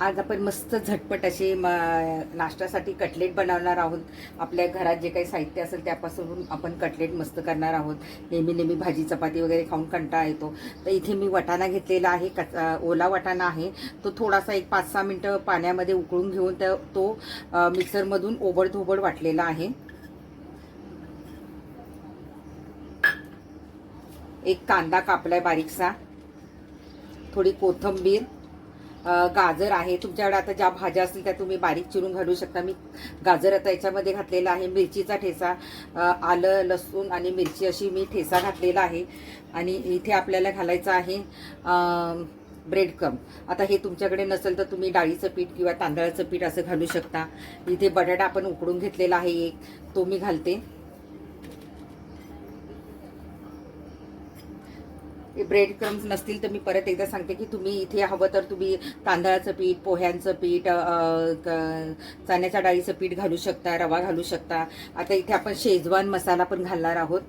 आज आपण मस्त झटपट असे नाश्त्यासाठी कटलेट बनवणार आहोत. आपल्या घरात जे काही साहित्य असेल त्यापासून आपण कटलेट मस्त करणार आहोत. नेहमी नेहमी भाजी चपाती वगैरे खाऊन कंटाळा येतो. तर इथे मी वाटाणा घेतलेला आहे, ओला वाटाणा आहे. तो थोडासा एक 5-6 मिनटं पाण्यामध्ये उकळून घेऊन तो मिक्सरमधून ओबडधोबड वाटलेला आहे. एक कांदा कापलाय बारीकसा, थोडी कोथिंबीर, गाजर आहे. तुमच्याकडे आता ज्या भाज्या असतील त्या तुम्ही बारीक चिरून घालू शकता. मी गाजर आता याच्यामध्ये घातलेला आहे. मिरचीचा ठेचा, आलं लसूण आणि मिरची अशी मी ठेचा घातलेला आहे. आणि इथे आपल्याला घालायचं आहे ब्रेड क्रम्ब. आता हे तुमच्याकडे नसेल तर तुम्ही डाळीचं पीठ किंवा तांदळाचं पीठ असं घालू शकता. इथे बटाटा आपण उकडून घेतलेला आहे एक, तो मी घालते. ब्रेड क्रम्स नसतील तर मी परत एकदा सांगते की तुम्ही इथे हवं तर तुम्ही तांदळाचं पीठ, पोह्यांचं पीठ, चण्याच्या डाळीचं पीठ घालू शकता, रवा घालू शकता. आता इथे आपण शेजवान मसाला पण घालणार आहोत.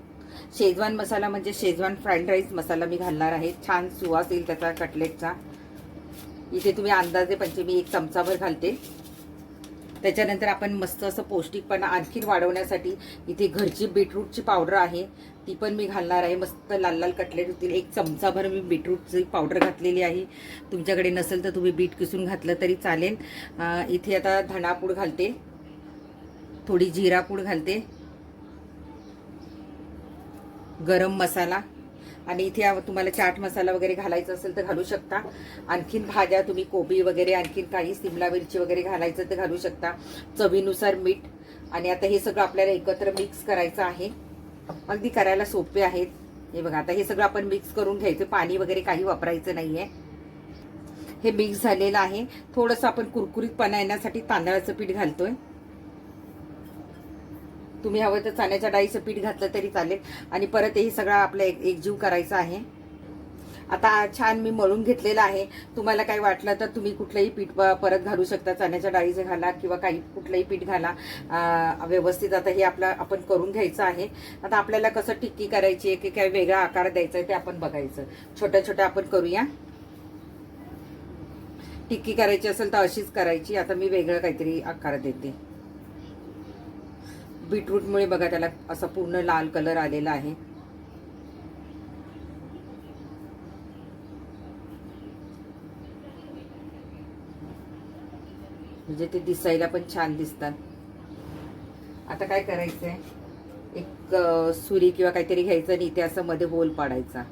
शेजवान मसाला म्हणजे शेजवान फ्राईड राईस मसाला मी घालणार आहे. छान सुवास येईल त्याचा कटलेटचा. इथे तुम्ही अंदाजे मी 1 चमचाभर घालते. त्याच्यानंतर आपण मस्त असं पौष्टिकपणा आणखीन वाढवण्यासाठी इथे घरची बीटरूटची पावडर आहे, ती पण मी घालणार आहे. मस्त लाल लाल कटलेट होतील. 1 चमचाभर मी बीटरूटची पावडर घातलेली आहे. तुमच्याकडे नसेल तर तुम्ही बीट किसून घातलं तरी चालेल. इथे आता धणापूड घालते, थोडी जिरापूड घालते, गरम मसाला, आणि इथे तुम्हाला चाट मसाला वगैरे घालायचा असेल तर घालू शकता. आणखीन भाज्या तुम्ही कोबी वगैरे, आणखीन काही सिमला मिरची वगैरे घालायचं तर घालू शकता. चवीनुसार मीठ. आणि आता हे सगळं आपल्याला एकत्र मिक्स करायचं आहे. अगदी करायला सोपे आहेत. हे बघा, आता हे सगळं आपण मिक्स करून घ्यायचं. पाणी वगैरे काही वापरायचं नाहीये. हे मिक्स झालेलं आहे. थोडंसं आपण कुरकुरीतपणा येण्यासाठी तांदळाचं पीठ घालतोय. तुम्ही हवं तर चण्याच्या डाळीचं पीठ घातलं तरी चालेल. आणि परत हे सगळं आपलं एकजीव करायचं आहे. आता छान मी मळून घेतलेलं आहे. तुम्हाला काही वाटलं तर तुम्ही कुठलंही पीठ परत घालू शकता. चण्याच्या डाळीचं घाला किंवा काही कुठलंही पीठ घाला. व्यवस्थित आता हे आपण करून घ्यायचं आहे. आता आपल्याला कसं टिक्की करायची आहे की काय वेगळा आकार द्यायचा आहे ते आपण बघायचं. छोट्या छोट्या आपण करूया. टिक्की करायची असेल तर अशीच करायची. आता मी वेगळं काहीतरी आकार देते. बीटरूटमुळे बघा त्याला असा पूर्ण लाल कलर आलेला आहे. म्हणजे ते दिसायला पण छान दिसतात. आता काय करायचंय, एक सुरी किंवा काहीतरी घ्यायचं आणि इथे असं मध्ये होल पाडायचा.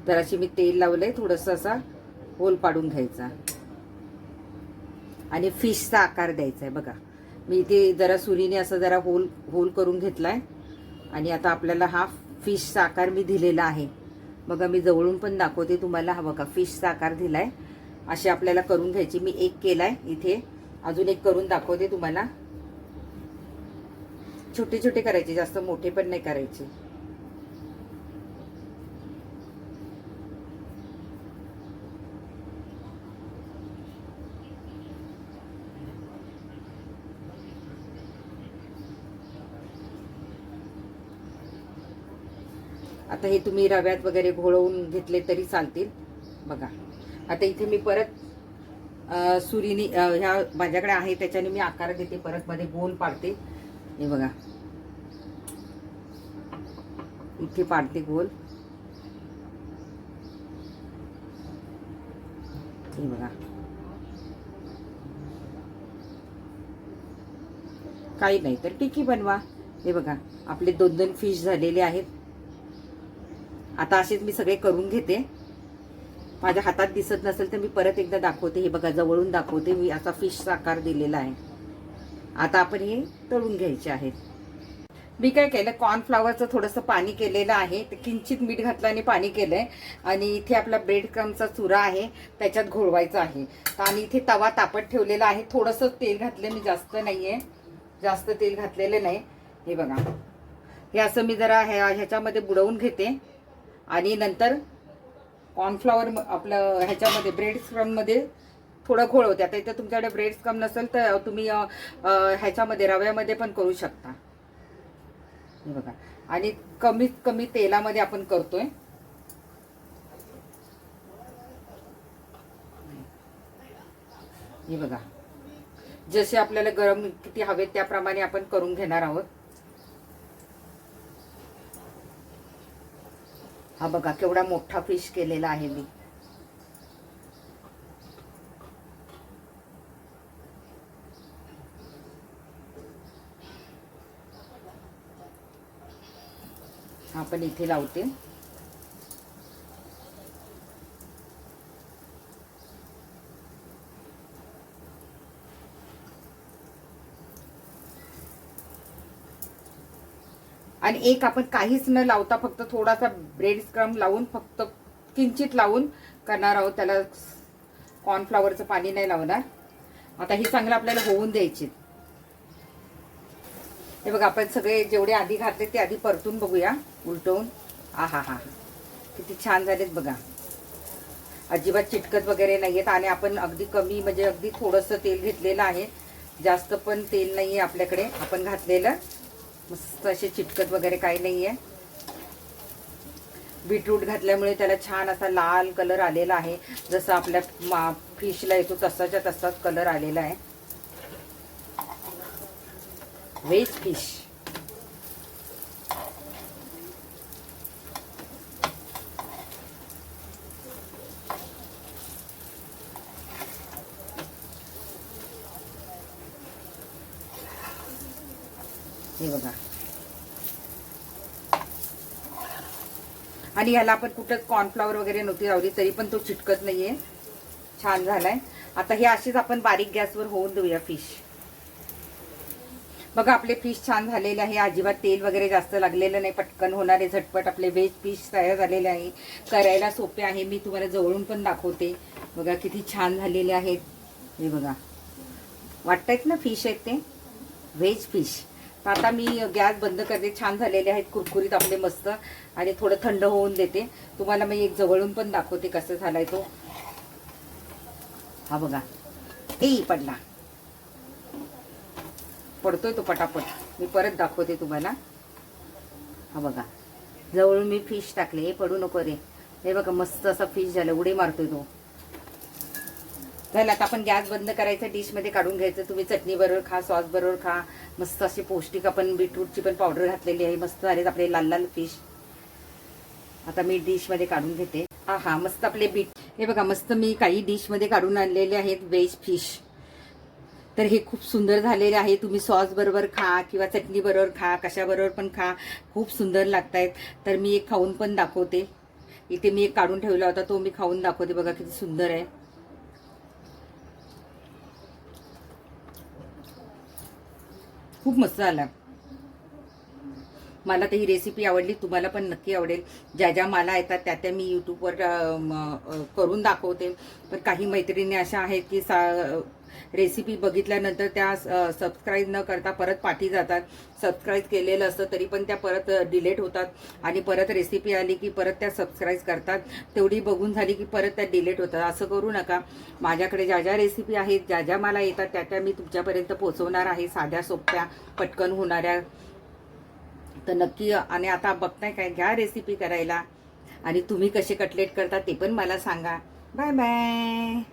तर अशी मी तेल लावलंय, थोडंसं असा होल पाडून घ्यायचा आणि फिशचा आकार द्यायचा आहे. बघा, मी इथे जरा सुरीने असं जरा होल करून घेतलाय. आणि आता आपल्याला हा फिशचा आकार मी दिलेला आहे. बघा, मी जवळून पण दाखवते तुम्हाला. हा बघा, फिशचा आकार दिलाय. असे आपल्याला करून घ्यायची. मी एक केलाय, इथे अजून एक करून दाखवते तुम्हाला. छोटे छोटे करायचे, जास्त मोठे पण नाही करायचे. आता हे तुम्ही रव्यात वगैरे घोळवून घेतले तरी चालतील. बघा, आता इथे मी परत सुरीनी ह्या माझ्याकडे आहे त्याच्याने मी आकार देते. परत मध्ये गोल पाडते. हे बघा, इथे पाडते गोल. हे बघा, काही नाही तर टिक्की बनवा. हे बघा, आपले 2-2 फिश झालेले आहेत. आता असेच मी सगळे करून घेते. माझ्या हातात दिसत नसेल तर मी परत एकदा दाखवते. हे बघा, जवळून दाखवते. मी असा फिशचा आकार दिलेला आहे. आता आपण हे तळून घ्यायचे आहेत. मी काय केलं, कॉर्नफ्लॉवरचं थोडंसं पाणी केलेलं आहे. ते किंचित मीठ घातलं आणि पाणी केलंय. आणि इथे आपला ब्रेड क्रम्बचा चुरा आहे, त्याच्यात घोळवायचा आहे. आणि इथे तवा तापत ठेवलेला आहे. थोडंसं तेल घातलं मी, जास्त नाहीये, जास्त तेल घातलेलं नाही. हे बघा, हे असं मी जरा ह्याच्यामध्ये बुडवून घेते. आणि नंतर कॉर्नफ्लॉवर आपलं ह्याच्यामध्ये ब्रेड क्रम्बमध्ये थोडं घोळवते. आता इथे तुमच्याकडे ब्रेड क्रम्ब नसेल तर तुम्ही ह्याच्यामध्ये रव्यामध्ये पण करू शकता. हे बघा, आणि कमीत कमी तेलामध्ये आपण करतोय. हे बघा, जसे आपल्याला गरम किती हवेत त्याप्रमाणे आपण करून घेणार आहोत. हा बघा केवढा मोठा फिश केलेला आहे मी. आपण इथे लावते. आणि एक आपण काहीच न लावता फक्त थोडासा ब्रेड क्रम लावून, फक्त किंचित लावून करणार आहोत. त्याला कॉर्नफ्लॉवरचं पाणी नाही लावणार. आता हे चांगलं आपल्याला होऊन द्यायचे. हे बघा, आपण सगळे जेवढे आधी घातले ते आधी परतून बघूया उलटवून. आहा हा, किती छान झालेत बघा. अजिबात चिटकत वगैरे नाहीयेत. आणि आपण अगदी कमी म्हणजे अगदी थोडंसं तेल घेतलेलं आहे, जास्त पण तेल नाहीये आपल्याकडे आपण घातलेलं. मस्त असे चिटकत वगैरे काही नाहीये. बीटरूट घातल्यामुळे त्याला छान असा लाल कलर आलेला आहे. जसं आपल्या फिशला येतो तसाच्या तसाच कलर आलेला आहे. Veg fish. हे बघा, आणि याला आपण कुठं कॉर्नफ्लॉवर वगैरे नव्हती लावली तरी पण तो चिटकत नाहीये. छान झालाय. आता हे अशीच आपण बारीक गॅसवर होऊन देऊया फिश. बघा आपले फिश छान झालेले आहे. अजिबात तेल वगैरे जास्त लागलेलं नाही. पटकन होणारे झटपट आपले व्हेज फिश तयार झालेले आहे. करायला सोपे आहे. मी तुम्हाला जवळून पण दाखवते. बघा किती छान झालेले आहेत. हे बघा, वाटतायत ना फिश आहेत ते व्हेज फिश. आता मी गॅस बंद करते. छान झालेले आहेत कुरकुरीत आपले मस्त. आणि थोडं थंड होऊन देते. तुम्हाला मी एक जवळून पण दाखवते कसं झालाय तो. हा बघा, पडला, पडतोय तो पटापट. मी परत दाखवते तुम्हाला. हा बघा, जवळून मी फिश टाकले. हे पडू नको रे. हे बघा मस्त असा फिश झाला. उडी मारतोय तो. झालं. आता आपण गॅस बंद करायचं. डिशमध्ये काढून घ्यायचं. तुम्ही चटणी बरोबर खा, सॉस बरोबर खा. मस्त अशी पौष्टिक आपण बीटरूटची पण पावडर घातलेली आहे. मस्त झालेत आपले लाल लाल फिश. आता मी डिशमध्ये काढून घेते. हा मस्त आपले हे बघा, मस्त मी काही डिशमध्ये काढून आणलेले आहेत व्हेज फिश. तर हे खूप सुंदर झालेले आहे. तुम्ही सॉस बरोबर खा किंवा चटणी बरोबर खा, कशाबरोबर पण खा. खूप सुंदर लागतायत. तर मी एक खाऊन पण दाखवते. इथे मी एक काढून ठेवला होता, तो मी खाऊन दाखवते. बघा किती सुंदर आहे. खूप मस्त झाला. मला तर ही रेसिपी आवडली. तुम्हाला पण नक्की आवडेल. ज्या ज्या मला येतात त्या मी यूट्यूबवर करून दाखवते. पण काही मैत्रिणी अशा आहेत की रेसिपी बघितल्यानंतर त्या सबस्क्राईब न करता परत पाठी जातात. सबस्क्राईब केलेलं असतं तरी पण त्या परत डिलीट होतात. आणि परत रेसिपी आली की परत त्या सबस्क्राईब करतात. तेवढी बघून झाली की परत त्या डिलीट होतात. असं करू नका. माझ्याकडे ज्या ज्या रेसिपी आहेत, ज्या ज्या मला येतात त्या मी तुमच्यापर्यंत पोहोचवणार आहे. साध्या सोप्या पटकन होणाऱ्या. तर नक्की. आणि आता बघताय काय, घ्या रेसिपी करायला. आणि तुम्ही कसे कटलेट करता ते पण मला सांगा. Bye bye.